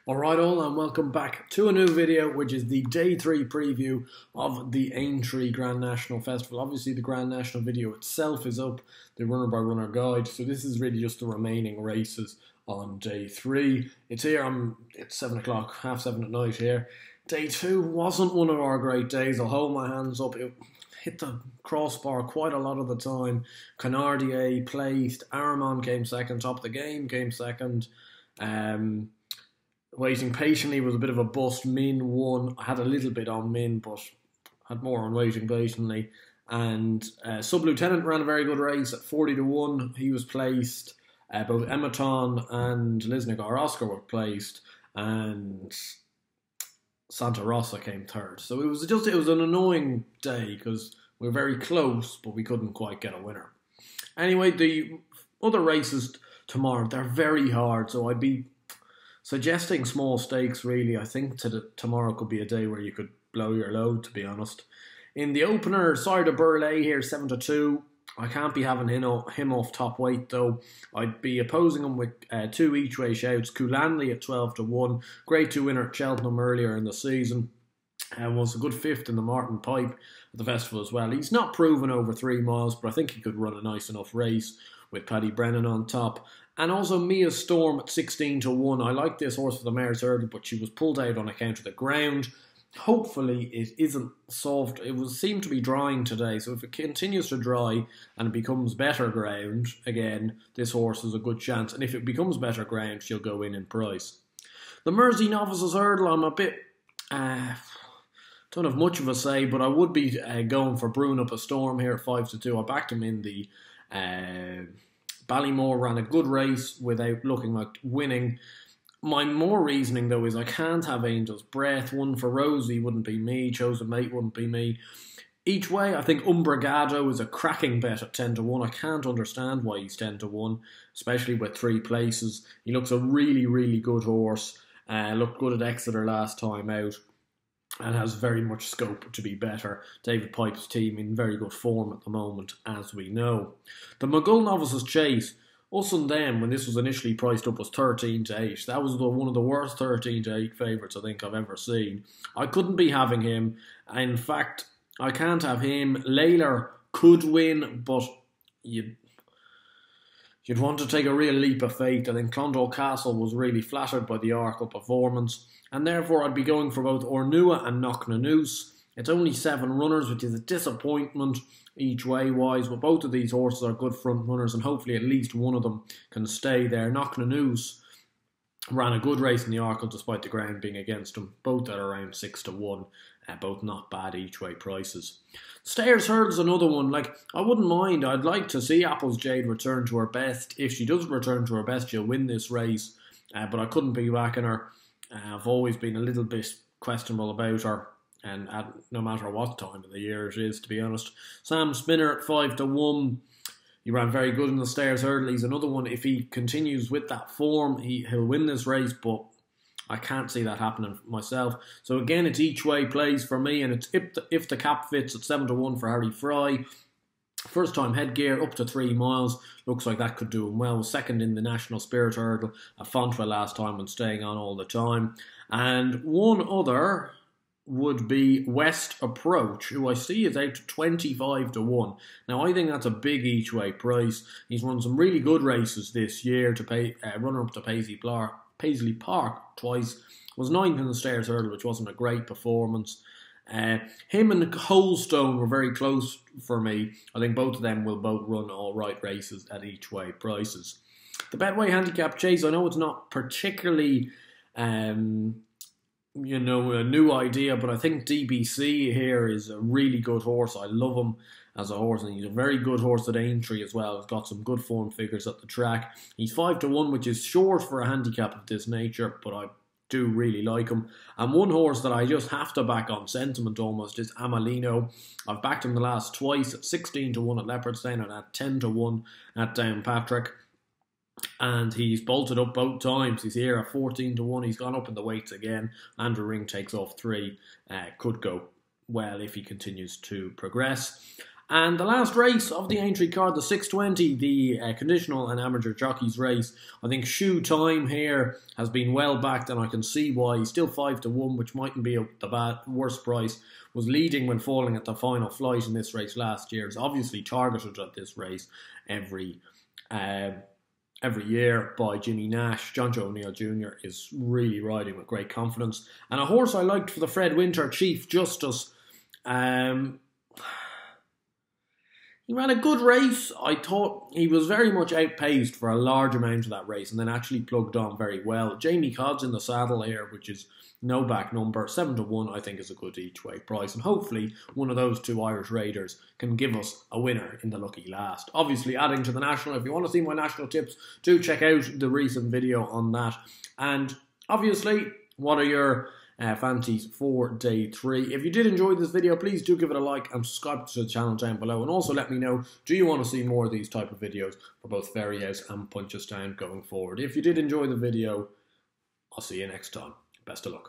Alright all, and welcome back to a new video, which is the day 3 preview of the Aintree Grand National Festival. Obviously the Grand National video itself is up, the runner by runner guide, so this is really just the remaining races on day 3. It's here, it's 7 o'clock, half 7 at night here. Day 2 wasn't one of our great days, I'll hold my hands up. It hit the crossbar quite a lot of the time. Canardier placed, Aramon came second, Top of the Game came second. Waiting Patiently was a bit of a bust. Min won. I had a little bit on Min, but had more on Waiting Patiently. And Sub-Lieutenant ran a very good race at 40 to 1. He was placed. Both Ematon and Lisnigar Oscar were placed. And Santa Rosa came third. So it was an annoying day because we were very close, but we couldn't quite get a winner. Anyway, the other races tomorrow, they're very hard. So I'd be suggesting small stakes, really. I think tomorrow could be a day where you could blow your load, to be honest. In the opener, Sire de Burlay here, 7 to 2. I can't be having him off top weight, though. I'd be opposing him with 2 each-way shouts. Coulanley at 12 to 1. Grade 2 winner at Cheltenham earlier in the season. Was a good 5th in the Martin Pipe at the festival as well. He's not proven over 3 miles, but I think he could run a nice enough race with Paddy Brennan on top. And also Mia Storm at 16 to 1. I like this horse for the Mare's Hurdle, but she was pulled out on account of the ground. Hopefully it isn't soft. It will seem to be drying today, so if it continues to dry and it becomes better ground, again, this horse has a good chance. And if it becomes better ground, she'll go in price. The Mersey Novices Hurdle, I'm a bit... don't have much of a say, but I would be going for Brewing Up a Storm here at 5 to 2. I backed him in the... Ballymore ran a good race without looking like winning. My more reasoning, though, is I can't have Angel's Breath. One for Rosie wouldn't be me. Chosen Mate wouldn't be me. Each way, I think Umbragado is a cracking bet at 10 to 1. I can't understand why he's 10 to 1, especially with 3 places. He looks a really, really good horse. Looked good at Exeter last time out, and has very much scope to be better. David Pipe's team in very good form at the moment, as we know. The Mughal Novices Chase, us and them, when this was initially priced up, was 13 to 8. That was one of the worst 13 to 8 favourites I think I've ever seen. I couldn't be having him. In fact, I can't have him. Layla could win, but you'd want to take a real leap of faith. I think Clondall Castle was really flattered by the Arkle performance, and therefore I'd be going for both Ornua and Knocknanoose. It's only 7 runners, which is a disappointment each way wise, but both of these horses are good front runners, and hopefully at least one of them can stay there. Knocknanoose ran a good race in the Arkle despite the ground being against him, both at around 6 to 1. Both not bad each way prices. Stayers Hurdle's another one. I wouldn't mind. I'd like to see Apple's Jade return to her best. If she does return to her best, she'll win this race. But I couldn't be backing her. I've always been a little bit questionable about her, and no matter what time of the year it is, to be honest. Sam Spinner at 5 to 1. He ran very good in the Stayers Hurdle. He's another one. If he continues with that form, he'll win this race, but I can't see that happening myself. So again, it's each way plays for me, and it's if the cap fits at 7 to 1 for Harry Fry. First time headgear up to 3 miles. Looks like that could do him well. Second in the National Spirit Hurdle at Fontwell last time and staying on all the time. And one other would be West Approach, who I see is out to 25 to 1. Now, I think that's a big each way price. He's run some really good races this year to pay runner up to Paisley Park twice. Was 9th in the Stayers Hurdle, which wasn't a great performance. Him and Holstone were very close for me. I think both of them will both run all right races at each way prices. The Betway Handicap Chase, I know it's not particularly a new idea, but I think DBC here is a really good horse. I love him as a horse, and he's a very good horse at Aintree as well. He's got some good form figures at the track. He's 5 to 1, which is short for a handicap of this nature, but I do really like him. And one horse that I just have to back on sentiment almost is Amalino. I've backed him the last twice at 16 to 1 at Leopardstown and at 10 to 1 at Downpatrick. And he's bolted up both times. He's here at 14 to 1. He's gone up in the weights again. Andrew Ring takes off 3. Could go well if he continues to progress. And the last race of the Aintree card, the 620, the conditional and amateur jockeys race. I think Shoe Time here has been well backed, and I can see why. He's still 5-1, which mightn't be the worst price. Was leading when falling at the final flight in this race last year. Is obviously targeted at this race every year by Jimmy Nash. John Joe O'Neill Jr. is really riding with great confidence. And a horse I liked for the Fred Winter, Chief Justice. He ran a good race. I thought he was very much outpaced for a large amount of that race and then actually plugged on very well. Jamie Codd's in the saddle here, which is no back number. 7-1 I think is a good each way price. And hopefully one of those two Irish Raiders can give us a winner in the lucky last. Obviously adding to the national, if you want to see my national tips, do check out the recent video on that. And obviously, what are your fancies for day 3. If you did enjoy this video, please do give it a like and subscribe to the channel down below, and also let me know, do you want to see more of these type of videos for both Ferry Out and Punchestown going forward? If you did enjoy the video, I'll see you next time. Best of luck.